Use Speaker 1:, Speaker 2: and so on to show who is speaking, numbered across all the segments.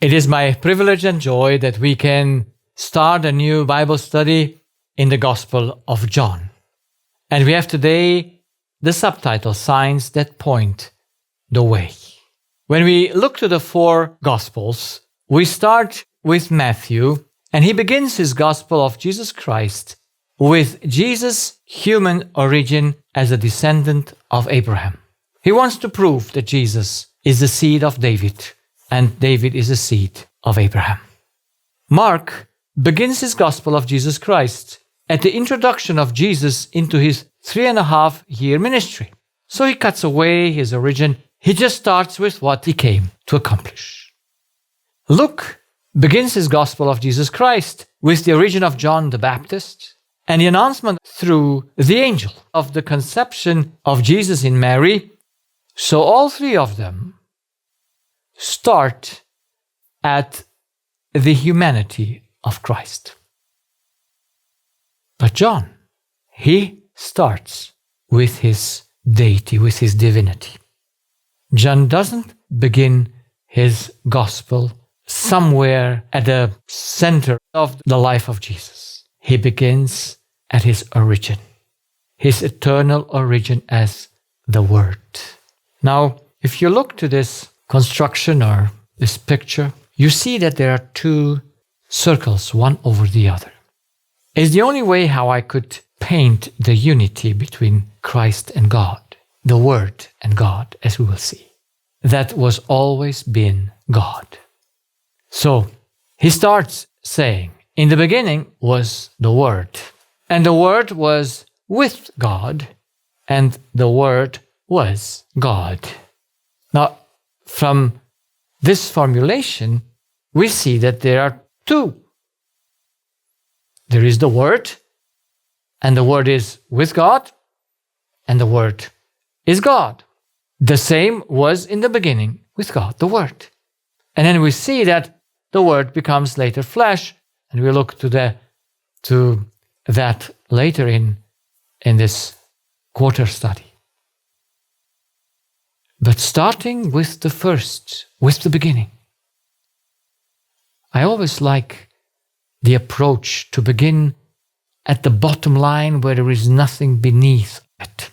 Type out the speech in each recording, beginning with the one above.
Speaker 1: It is my privilege and joy that we can start a new Bible study in the Gospel of John. And we have today the subtitle, Signs That Point the Way. When we look to the four Gospels, we start with Matthew, and he begins his Gospel of Jesus Christ with Jesus' human origin as a descendant of Abraham. He wants to prove that Jesus is the seed of David, and David is the seed of Abraham. Mark begins his Gospel of Jesus Christ at the introduction of Jesus into his 3.5-year ministry. So he cuts away his origin. He just starts with what he came to accomplish. Luke begins his Gospel of Jesus Christ with the origin of John the Baptist and the announcement through the angel of the conception of Jesus in Mary. So all three of them start at the humanity of Christ. But John, he starts with his deity, with his divinity. John doesn't begin his gospel somewhere at the center of the life of Jesus. He begins at his origin, his eternal origin as the Word. Now, if you look to this construction or this picture, you see that there are two circles, one over the other. It's the only way how I could paint the unity between Christ and God, the Word and God, as we will see. That was always been God. So, he starts saying, in the beginning was the Word, and the Word was with God, and the Word was God. Now, from this formulation, we see that there are two. There is the Word, and the Word is with God, and the Word is God. The same was in the beginning with God, the Word. And then we see that the Word becomes later flesh, and we look to that later in this quarter study. But starting with the first, with the beginning, I always like the approach to begin at the bottom line where there is nothing beneath it.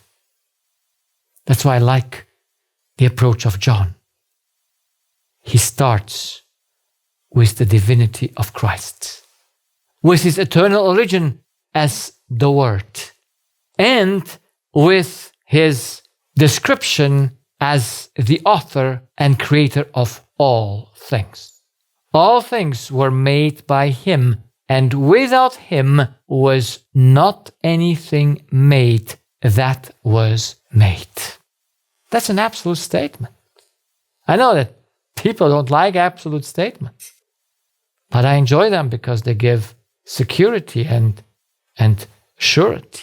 Speaker 1: That's why I like the approach of John. He starts with the divinity of Christ, with his eternal origin as the Word, and with his description as the author and creator of all things. All things were made by him, and without him was not anything made that was made. That's an absolute statement. I know that people don't like absolute statements, but I enjoy them because they give security and surety.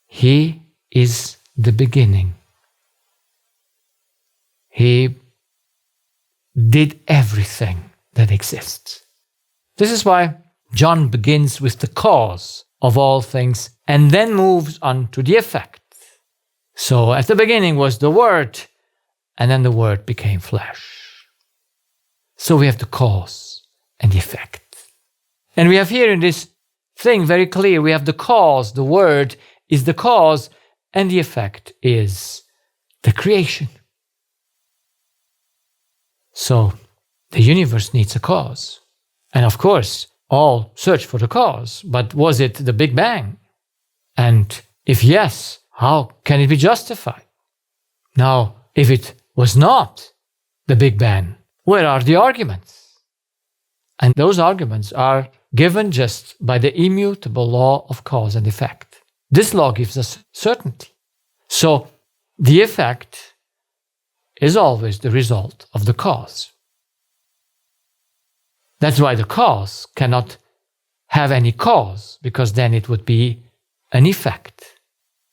Speaker 1: He is the beginning. He did everything that exists. This is why John begins with the cause of all things and then moves on to the effect. So at the beginning was the Word, and then the Word became flesh. So we have the cause and the effect. And we have here in this thing very clear, we have the cause, the Word is the cause, and the effect is the creation. So the universe needs a cause. And of course, all search for the cause. But was it the Big Bang? And if yes, how can it be justified? Now, if it was not the Big Bang, where are the arguments? And those arguments are given just by the immutable law of cause and effect. This law gives us certainty. So the effect is always the result of the cause. That's why the cause cannot have any cause, because then it would be an effect.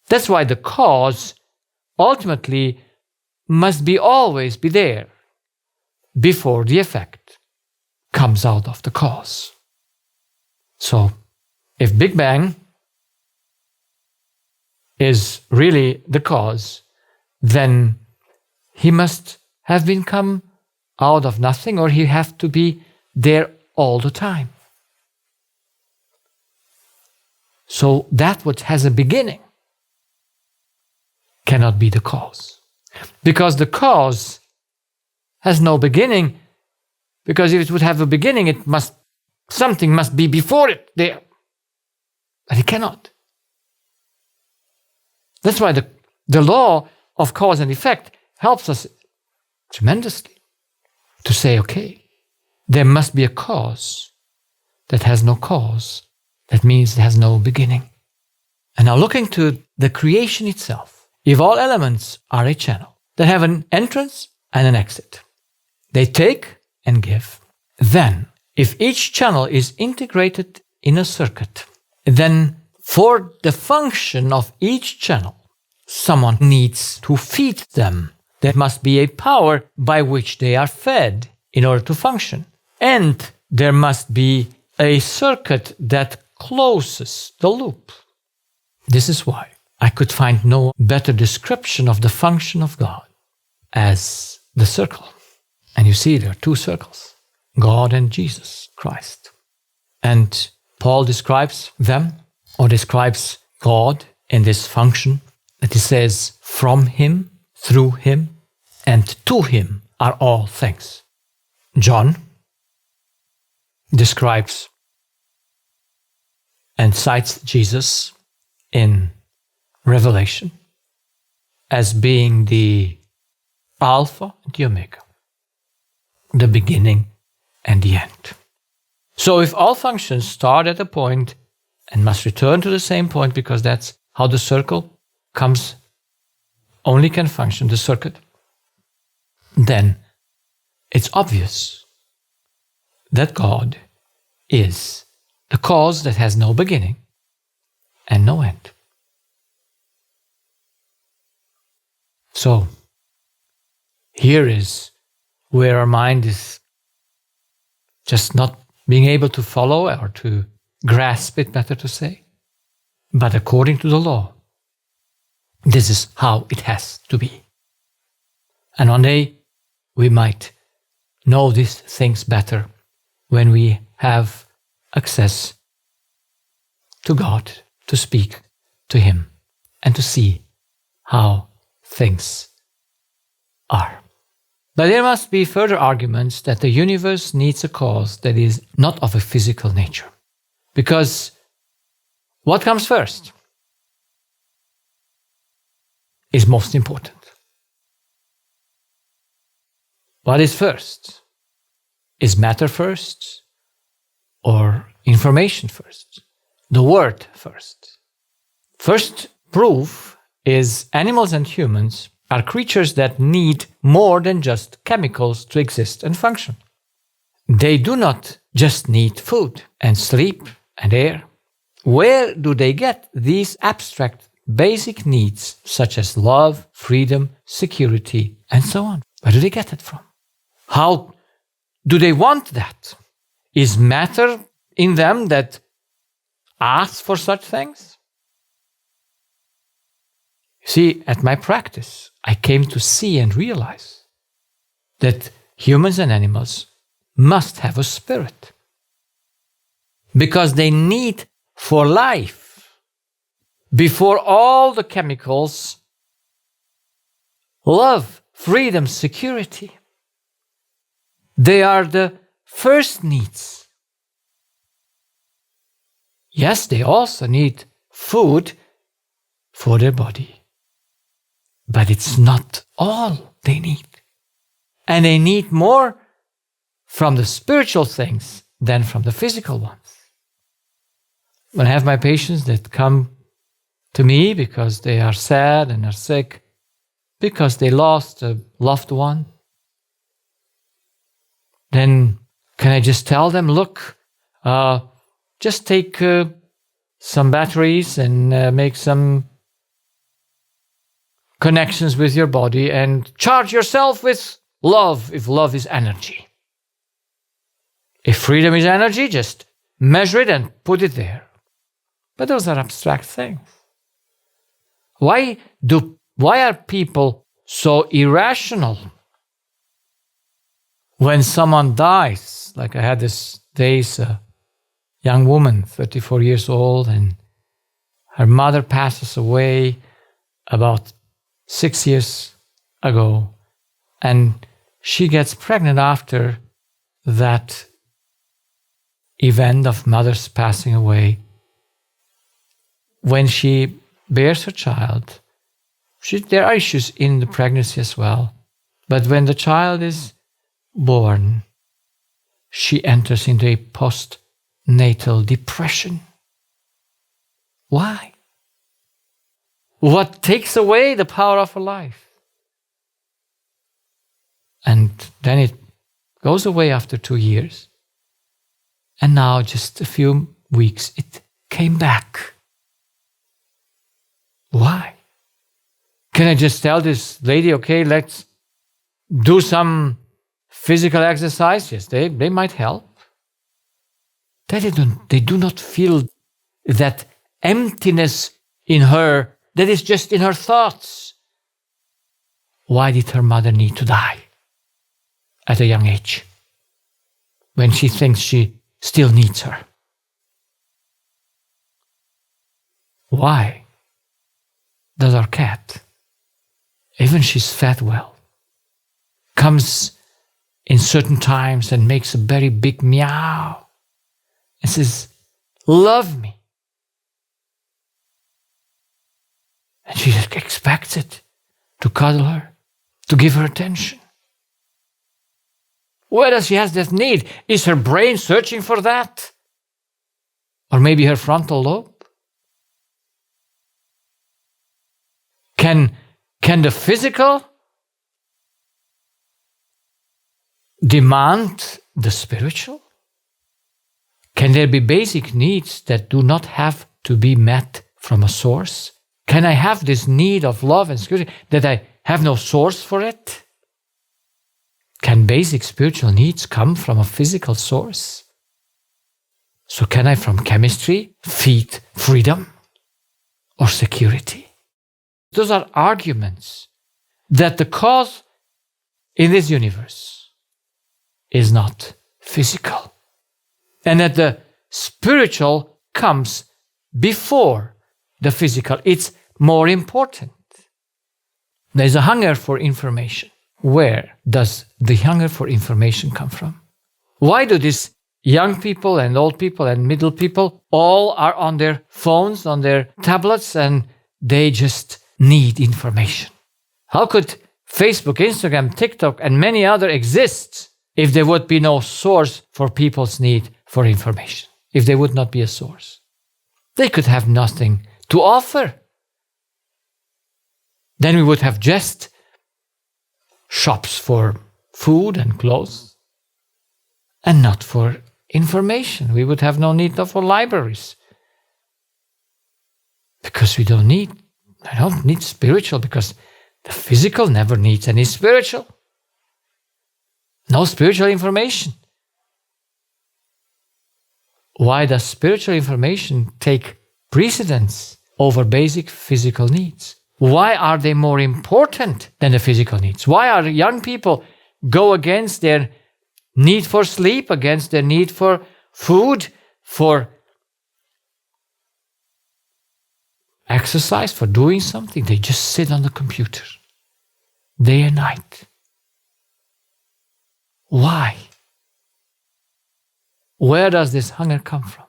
Speaker 1: That's why the cause ultimately must always be there before the effect comes out of the cause. So, if Big Bang is really the cause, then he must have become out of nothing, or he have to be there all the time. So that which has a beginning cannot be the cause. Because the cause has no beginning, because if it would have a beginning, something must be before it there. But it cannot. That's why the law of cause and effect helps us tremendously to say, okay, there must be a cause that has no cause. That means it has no beginning. And now looking to the creation itself, if all elements are a channel that have an entrance and an exit, they take and give. Then, if each channel is integrated in a circuit, then for the function of each channel, someone needs to feed them. There must be a power by which they are fed in order to function. And there must be a circuit that closes the loop. This is why I could find no better description of the function of God as the circle. And you see there are two circles, God and Jesus Christ. And Paul describes them, or describes God in this function that he says, from him, through him, and to him are all things. John describes and cites Jesus in Revelation as being the Alpha and the Omega, the beginning and the end. So if all functions start at a point and must return to the same point, because that's how the circle only can function, the circuit, then it's obvious that God is the cause that has no beginning and no end. So, here is where our mind is just not being able to follow or to grasp it, better to say. But according to the law, this is how it has to be. And one day we might know these things better when we have access to God, to speak to Him, and to see how things are. But there must be further arguments that the universe needs a cause that is not of a physical nature. Because what comes first is most important. What is first? Is matter first or information first? The word first. First proof is animals and humans are creatures that need more than just chemicals to exist and function. They do not just need food and sleep and air. Where do they get these abstract basic needs such as love, freedom, security, and so on? Where do they get it from? How do they want that? Is matter in them that asks for such things? See, at my practice, I came to see and realize that humans and animals must have a spirit because they need for life, before all the chemicals, love, freedom, security. They are the first needs. Yes, they also need food for their body. But it's not all they need. And they need more from the spiritual things than from the physical ones. When I have my patients that come to me because they are sad and are sick, because they lost a loved one, then can I just tell them, look, just take some batteries and make some connections with your body and charge yourself with love, if love is energy. If freedom is energy, just measure it and put it there. But those are abstract things. Why are people so irrational when someone dies, like I had this days, a young woman, 34 years old, and her mother passes away about 6 years ago, and she gets pregnant after that event of mother's passing away. When she bears her child, there are issues in the pregnancy as well. But when the child is born, she enters into a postnatal depression. Why? What takes away the power of her life? And then it goes away after 2 years. And now, just a few weeks, it came back. Why? Can I just tell this lady, okay, let's do some physical exercise? Yes, they might help. They do not feel that emptiness in her that is just in her thoughts. Why did her mother need to die at a young age when she thinks she still needs her? Why does our cat, even she's fed well, comes in certain times and makes a very big meow and says, "Love me"? And she expects it, to cuddle her, to give her attention. Where does she have that need? Is her brain searching for that? Or maybe her frontal lobe? Can the physical demand the spiritual? Can there be basic needs that do not have to be met from a source? Can I have this need of love and security that I have no source for it? Can basic spiritual needs come from a physical source? So can I, from chemistry, feed freedom or security? Those are arguments that the cause in this universe is not physical, and that the spiritual comes before the physical. It's more important. There's a hunger for information. Where does the hunger for information come from? Why do these young people and old people and middle people all are on their phones, on their tablets, and they just need information? How could Facebook, Instagram, TikTok, and many other exist if there would be no source for people's need for information? If there would not be a source, they could have nothing to offer. Then we would have just shops for food and clothes and not for information. We would have no need for libraries because I don't need spiritual, because the physical never needs any spiritual. No spiritual information. Why does spiritual information take precedence over basic physical needs? Why are they more important than the physical needs? Why are young people go against their need for sleep, against their need for food, for exercise, for doing something? They just sit on the computer day and night. Why? Where does this hunger come from?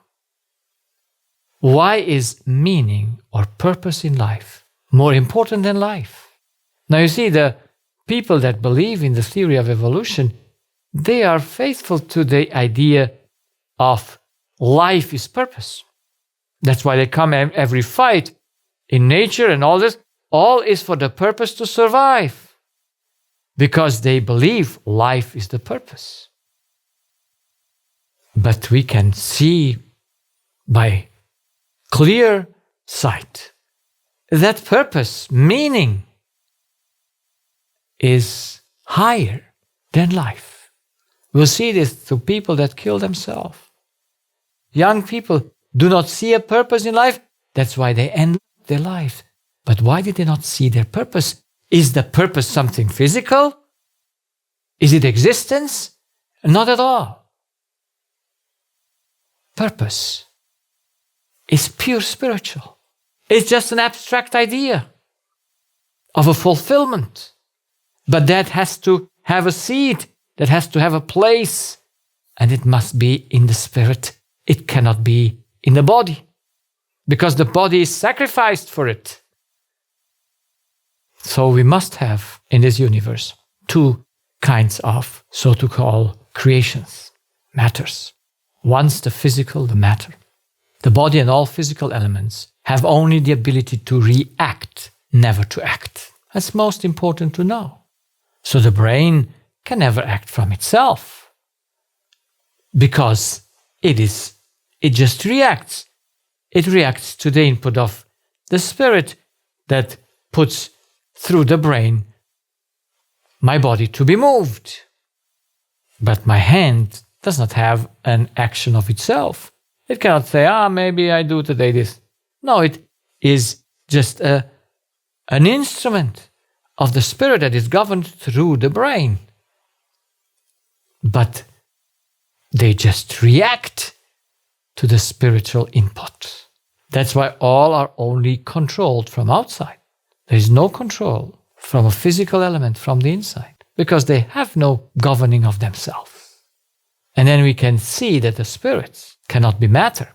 Speaker 1: Why is meaning or purpose in life more important than life? Now you see, the people that believe in the theory of evolution, they are faithful to the idea of life is purpose. That's why they come every fight in nature and all this. All is for the purpose to survive, because they believe life is the purpose. But we can see by clear sight that purpose, meaning, is higher than life. We'll see this through people that kill themselves. Young people do not see a purpose in life. That's why they end their life. But why did they not see their purpose? Is the purpose something physical? Is it existence? Not at all. Purpose is pure spiritual. It's just an abstract idea of a fulfillment. But that has to have a seed, that has to have a place, and it must be in the spirit. It cannot be in the body, because the body is sacrificed for it. So we must have in this universe two kinds of, so to call, creations, matters. One's the physical, the matter. The body and all physical elements have only the ability to react, never to act. That's most important to know. So the brain can never act from itself, because it just reacts. It reacts to the input of the spirit that puts through the brain my body to be moved. But my hand does not have an action of itself. It cannot say, maybe I do today this. No, it is just an instrument of the spirit that is governed through the brain. But they just react to the spiritual input. That's why all are only controlled from outside. There is no control from a physical element from the inside, because they have no governing of themselves. And then we can see that the spirits cannot be matter,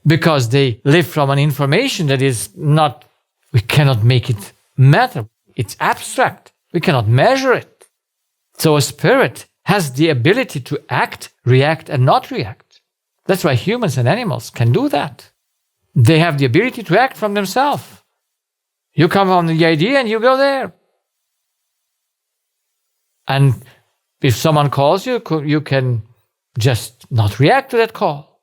Speaker 1: because they live from an information that is not, we cannot make it matter. It's abstract. We cannot measure it. So a spirit has the ability to act, react, and not react. That's why humans and animals can do that. They have the ability to act from themselves. You come on the idea and you go there. And if someone calls you, you can just not react to that call.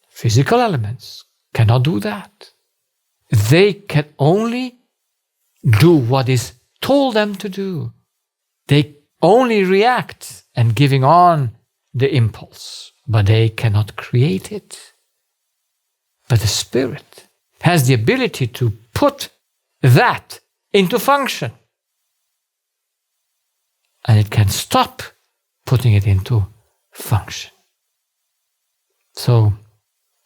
Speaker 1: Physical elements cannot do that. They can only do what is told them to do. They only react and giving on the impulse, but they cannot create it. But the spirit has the ability to put that into function. And it can stop putting it into function. So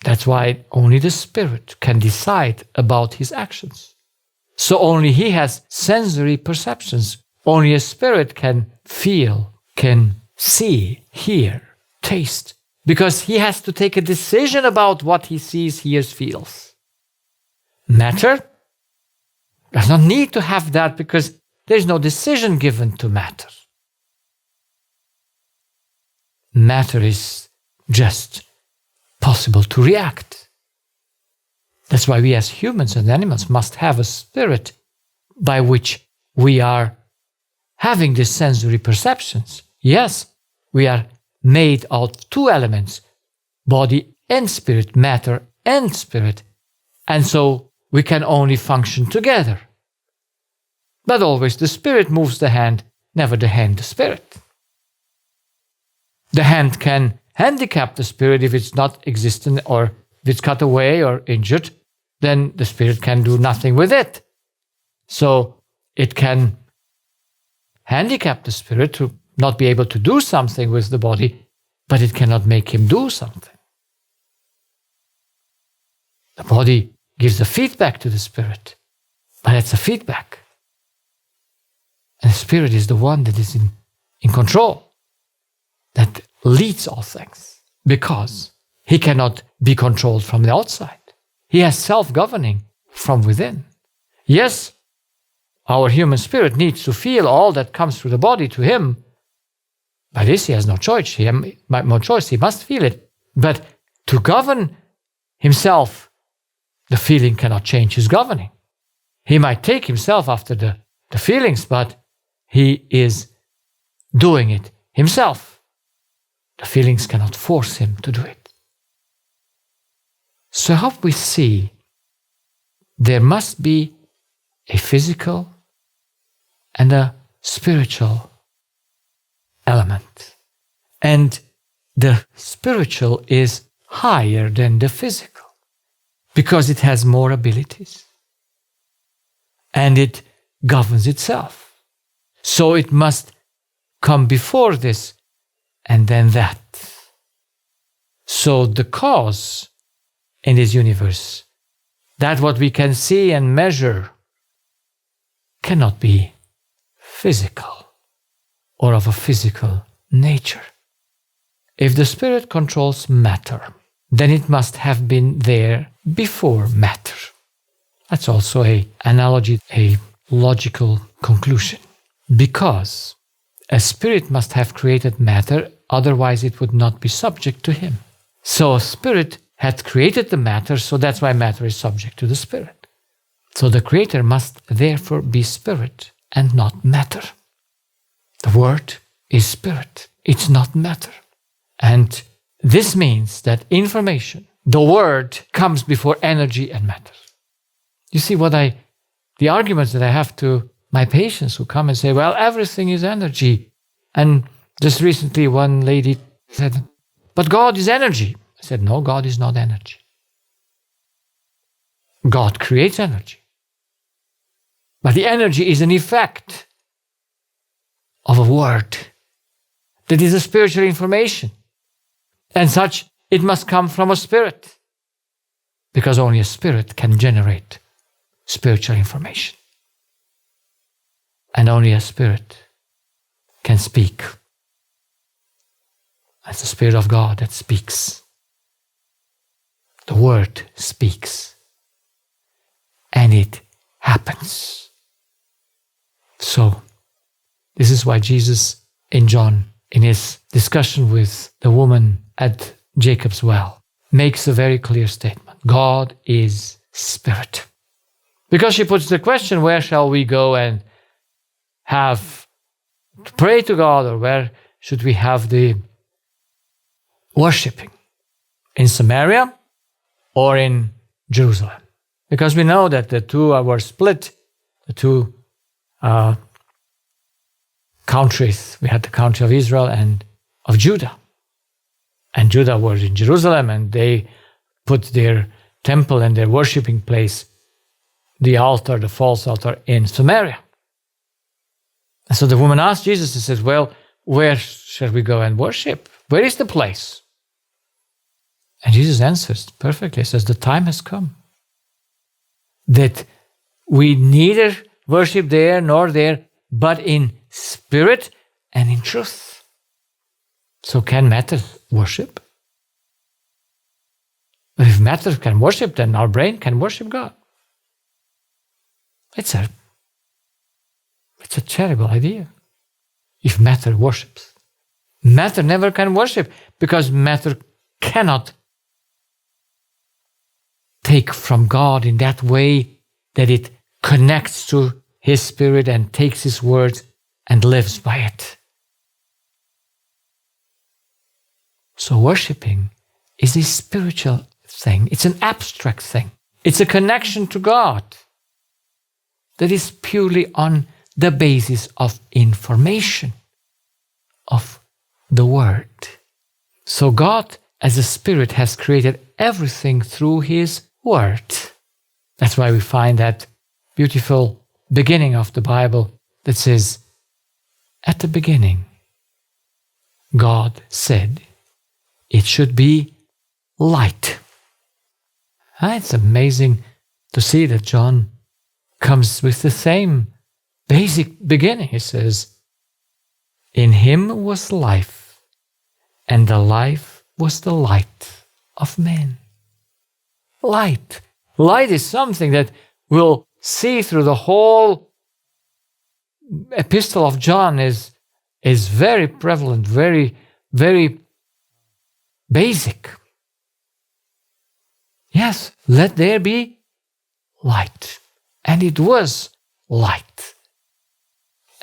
Speaker 1: that's why only the spirit can decide about his actions. So only he has sensory perceptions. Only a spirit can feel, can see, hear, taste, because he has to take a decision about what he sees, hears, feels. Matter does not need to have that, because there is no decision given to matter. Matter is just possible to react. That's why we as humans and animals must have a spirit by which we are having these sensory perceptions. Yes, we are made out of two elements, body and spirit, matter and spirit, and so we can only function together. But always the spirit moves the hand, never the hand the spirit. The hand can handicap the spirit if it's not existent, or if it's cut away or injured, then the spirit can do nothing with it. So it can handicap the spirit to not be able to do something with the body, but it cannot make him do something. The body gives the feedback to the spirit, but it's a feedback. And the spirit is the one that is in control, that leads all things, because he cannot be controlled from the outside. He has self-governing from within. Yes, our human spirit needs to feel all that comes through the body to him. By this he has no choice. He must feel it. But to govern himself, the feeling cannot change his governing. He might take himself after the feelings, but he is doing it himself. The feelings cannot force him to do it. So how we see there must be a physical and a spiritual element. And the spiritual is higher than the physical, because it has more abilities and it governs itself. So it must come before this and then that. So the cause in this universe, that what we can see and measure, cannot be physical or of a physical nature. If the Spirit controls matter, then it must have been there before matter. That's also an analogy, a logical conclusion. Because a Spirit must have created matter, otherwise it would not be subject to Him. So a Spirit had created the matter, so that's why matter is subject to the Spirit. So the Creator must therefore be Spirit and not matter. The Word is Spirit, it's not matter. And this means that information, the Word, comes before energy and matter. You see the arguments that I have to my patients who come and say, well, everything is energy. And just recently one lady said, but God is energy. I said, no, God is not energy. God creates energy. But the energy is an effect of a word that is a spiritual information. And such, it must come from a spirit. Because only a spirit can generate spiritual information. And only a spirit can speak. It's the Spirit of God that speaks. The Word speaks. And it happens. So, this is why Jesus in John, in his discussion with the woman at Jacob's well, makes a very clear statement. God is Spirit. Because she puts the question, where shall we go and have to pray to God, or where should we have the worshipping? In Samaria or in Jerusalem? Because we know that the two were split, the two countries. We had the country of Israel and of Judah. And Judah was in Jerusalem, and they put their temple and their worshipping place, the altar, the false altar, in Samaria. And so the woman asked Jesus and says, well, where shall we go and worship? Where is the place? And Jesus answers perfectly. He says, the time has come that we neither worship there nor there, but in spirit and in truth. So can matter worship? But if matter can worship, then our brain can worship God. It's a terrible idea. If matter worships. Matter never can worship, because matter cannot take from God in that way that it connects to His Spirit and takes His words and lives by it. So worshipping is a spiritual thing. It's an abstract thing. It's a connection to God that is purely on the basis of information, of the Word. So God, as a Spirit, has created everything through His Word. That's why we find that beautiful beginning of the Bible that says, at the beginning, God said, it should be light. It's amazing to see that John comes with the same basic beginning. He says, in Him was life, and the life was the light of men. Light. Light is something that we'll see through the whole epistle of John is very prevalent, very, very basic. Yes, let there be light. And it was light.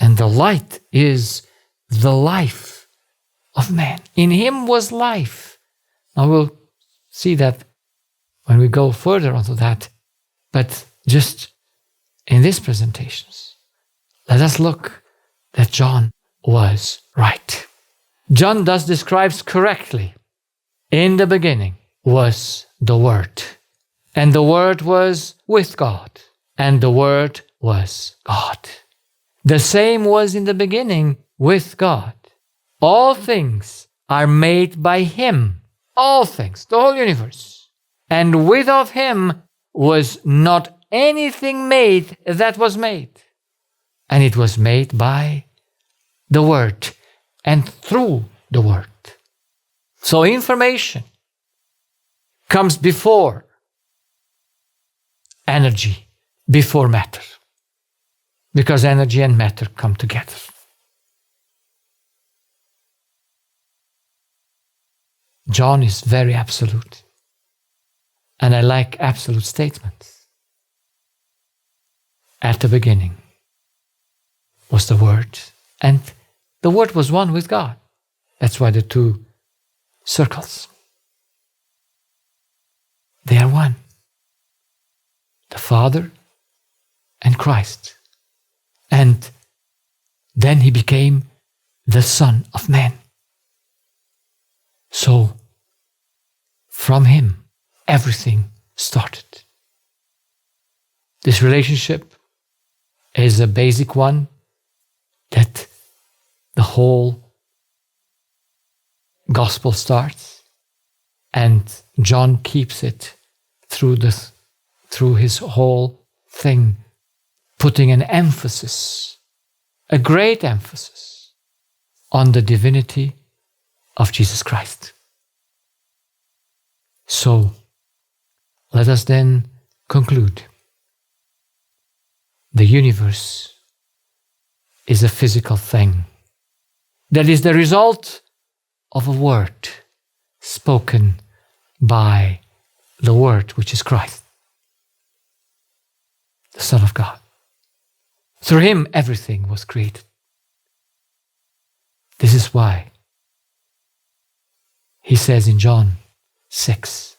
Speaker 1: And the light is the life of man. In Him was life. Now we'll see that when we go further onto that. But just in these presentations, let us look that John was right. John thus describes correctly, in the beginning was the Word, and the Word was with God, and the Word was God. The same was in the beginning with God. All things are made by Him. All things, the whole universe. And without Him was not anything made that was made. And it was made by the Word and through the Word. So information comes before energy, before matter. Because energy and matter come together. John is very absolute. And I like absolute statements. At the beginning was the Word, and the Word was one with God. That's why the two circles. They are one. The Father and Christ. And then He became the Son of Man. So, from Him, everything started. This relationship is a basic one that the whole gospel starts, and John keeps it through his whole thing, putting an emphasis, a great emphasis, on the divinity of Jesus Christ. So, let us then conclude. The universe is a physical thing that is the result of a word spoken by the Word, which is Christ, the Son of God. Through Him, everything was created. This is why He says in John 6,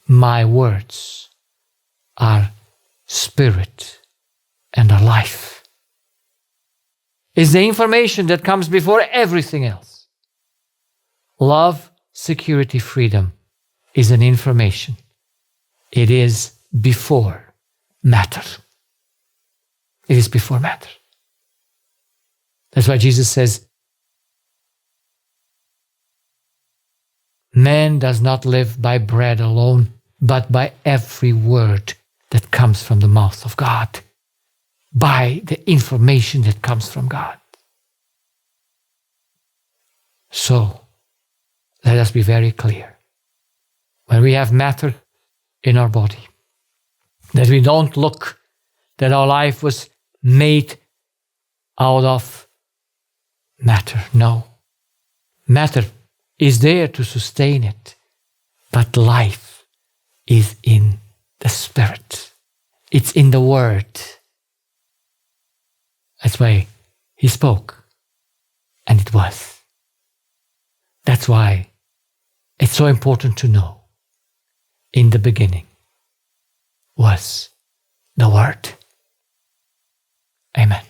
Speaker 1: "My words are spirit and are life." It's the information that comes before everything else. Love, security, freedom is an information. It is before matter. It is before matter. That's why Jesus says, "Man does not live by bread alone, but by every word that comes from the mouth of God." By the information that comes from God. So, let us be very clear. When we have matter in our body, that we don't look that our life was made out of matter. No. Matter is there to sustain it, but life is in the Spirit. It's in the Word. That's why He spoke, and it was. That's why it's so important to know, in the beginning was the Word. Amen.